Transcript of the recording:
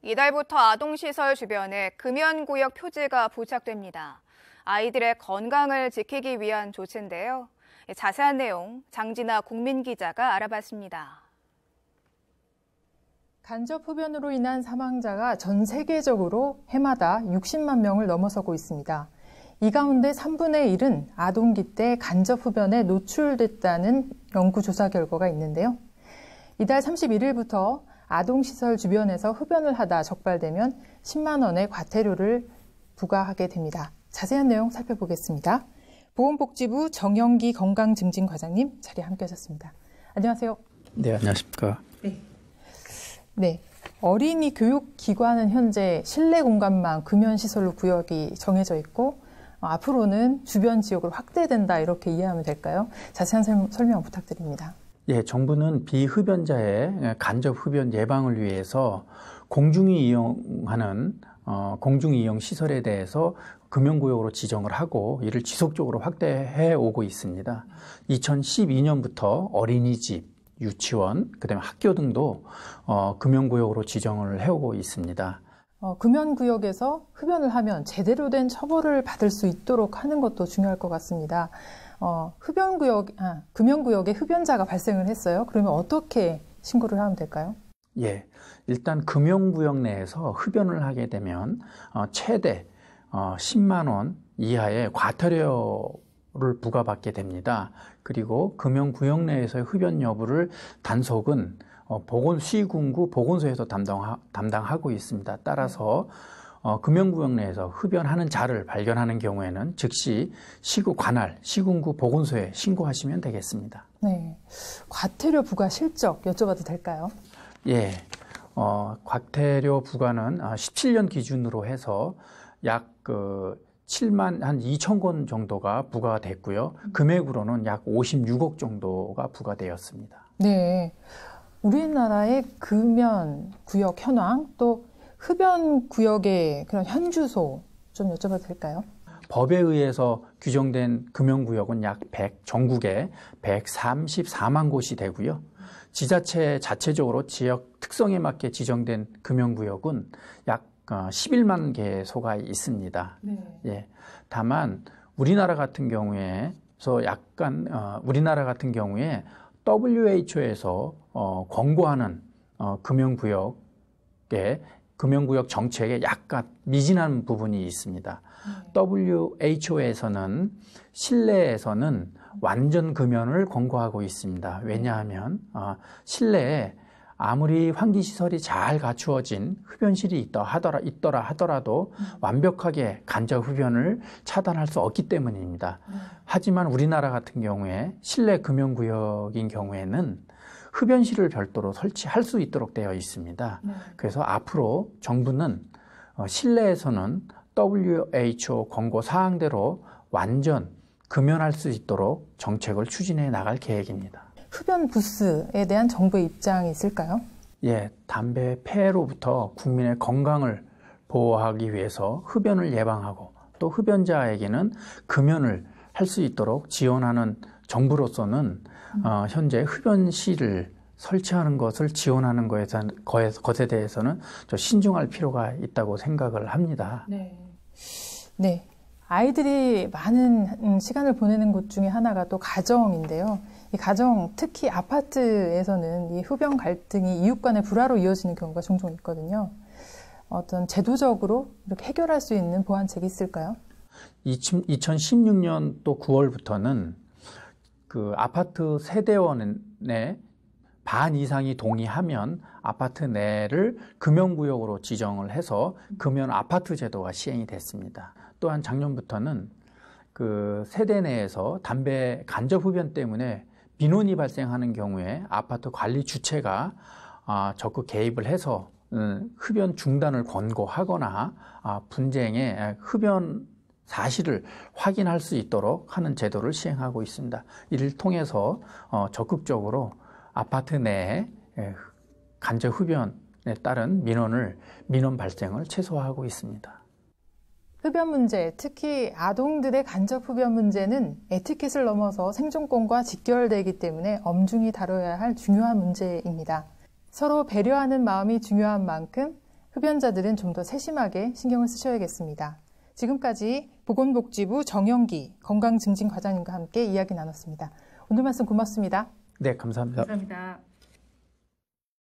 이달부터 아동시설 주변에 금연구역 표지가 부착됩니다. 아이들의 건강을 지키기 위한 조치인데요. 자세한 내용 장진아 국민기자가 알아봤습니다. 간접 흡연으로 인한 사망자가 전 세계적으로 해마다 60만 명을 넘어서고 있습니다. 이 가운데 3분의 1은 아동기 때 간접 흡연에 노출됐다는 연구조사 결과가 있는데요. 이달 31일부터 아동시설 주변에서 흡연을 하다 적발되면 10만 원의 과태료를 부과하게 됩니다. 자세한 내용 살펴보겠습니다. 보건복지부 정영기 건강증진과장님 자리에 함께 하셨습니다. 안녕하세요. 네, 안녕하십니까. 네. 어린이 교육기관은 현재 실내 공간만 금연시설로 구역이 정해져 있고 앞으로는 주변 지역으로 확대된다 이렇게 이해하면 될까요? 자세한 설명 부탁드립니다. 예, 정부는 비흡연자의 간접 흡연 예방을 위해서 공중이 이용하는 공중이용 시설에 대해서 금연구역으로 지정을 하고 이를 지속적으로 확대해 오고 있습니다. 2012년부터 어린이집, 유치원, 그다음에 학교 등도 금연구역으로 지정을 해오고 있습니다. 금연구역에서 흡연을 하면 제대로 된 처벌을 받을 수 있도록 하는 것도 중요할 것 같습니다. 금연구역에 흡연자가 발생을 했어요. 그러면 어떻게 신고를 하면 될까요? 예, 일단 금연구역 내에서 흡연을 하게 되면 최대 10만 원 이하의 과태료를 부과받게 됩니다. 그리고 금연구역 내에서의 흡연 여부를 단속은 시군구 보건소에서 담당하고 있습니다. 따라서 금연구역 내에서 흡연하는 자를 발견하는 경우에는 즉시 시구 관할, 시군구 보건소에 신고하시면 되겠습니다. 네, 과태료 부과 실적 여쭤봐도 될까요? 예, 과태료 부과는 17년 기준으로 해서 약 7만 한 2천 건 정도가 부과가 됐고요. 금액으로는 약 56억 정도가 부과되었습니다. 네, 우리나라의 금연구역 현황 또 흡연구역의 그런 현주소 좀 여쭤봐도 될까요? 법에 의해서 규정된 금연구역은 전국에 134만 곳이 되고요. 지자체 자체적으로 지역 특성에 맞게 지정된 금연구역은 약 11만 개소가 있습니다. 네. 예. 다만 우리나라 같은 경우에 WHO에서 권고하는 금연구역 정책에 약간 미진한 부분이 있습니다. WHO에서는 실내에서는 완전 금연을 권고하고 있습니다. 왜냐하면 실내에 아무리 환기시설이 잘 갖추어진 흡연실이 있더라 하더라도 완벽하게 간접 흡연을 차단할 수 없기 때문입니다. 하지만 우리나라 같은 경우에 실내 금연구역인 경우에는 흡연실을 별도로 설치할 수 있도록 되어 있습니다. 그래서 앞으로 정부는 실내에서는 WHO 권고 사항대로 완전 금연할 수 있도록 정책을 추진해 나갈 계획입니다. 흡연 부스에 대한 정부의 입장이 있을까요? 예, 담배 폐로부터 국민의 건강을 보호하기 위해서 흡연을 예방하고 또 흡연자에게는 금연을 할 수 있도록 지원하는 정부로서는 현재 흡연실을 설치하는 것을 지원하는 것에 대해서는 좀 신중할 필요가 있다고 생각을 합니다. 네. 아이들이 많은 시간을 보내는 곳 중에 하나가 또 가정인데요. 이 가정, 특히 아파트에서는 이 흡연 갈등이 이웃 간의 불화로 이어지는 경우가 종종 있거든요. 어떤 제도적으로 이렇게 해결할 수 있는 보완책이 있을까요? 2016년 또 9월부터는 그 아파트 세대원의 반 이상이 동의하면 아파트 내를 금연구역으로 지정을 해서 금연 아파트 제도가 시행이 됐습니다. 또한 작년부터는 그 세대 내에서 담배 간접 흡연 때문에 민원이 발생하는 경우에 아파트 관리 주체가 적극 개입을 해서 흡연 중단을 권고하거나 분쟁의 흡연 사실을 확인할 수 있도록 하는 제도를 시행하고 있습니다. 이를 통해서 적극적으로 아파트 내에 간접 흡연에 따른 민원 발생을 최소화하고 있습니다. 흡연 문제, 특히 아동들의 간접 흡연 문제는 에티켓을 넘어서 생존권과 직결되기 때문에 엄중히 다뤄야 할 중요한 문제입니다. 서로 배려하는 마음이 중요한 만큼 흡연자들은 좀 더 세심하게 신경을 쓰셔야겠습니다. 지금까지 보건복지부 정영기 건강증진과장님과 함께 이야기 나눴습니다. 오늘 말씀 고맙습니다. 네, 감사합니다. 감사합니다.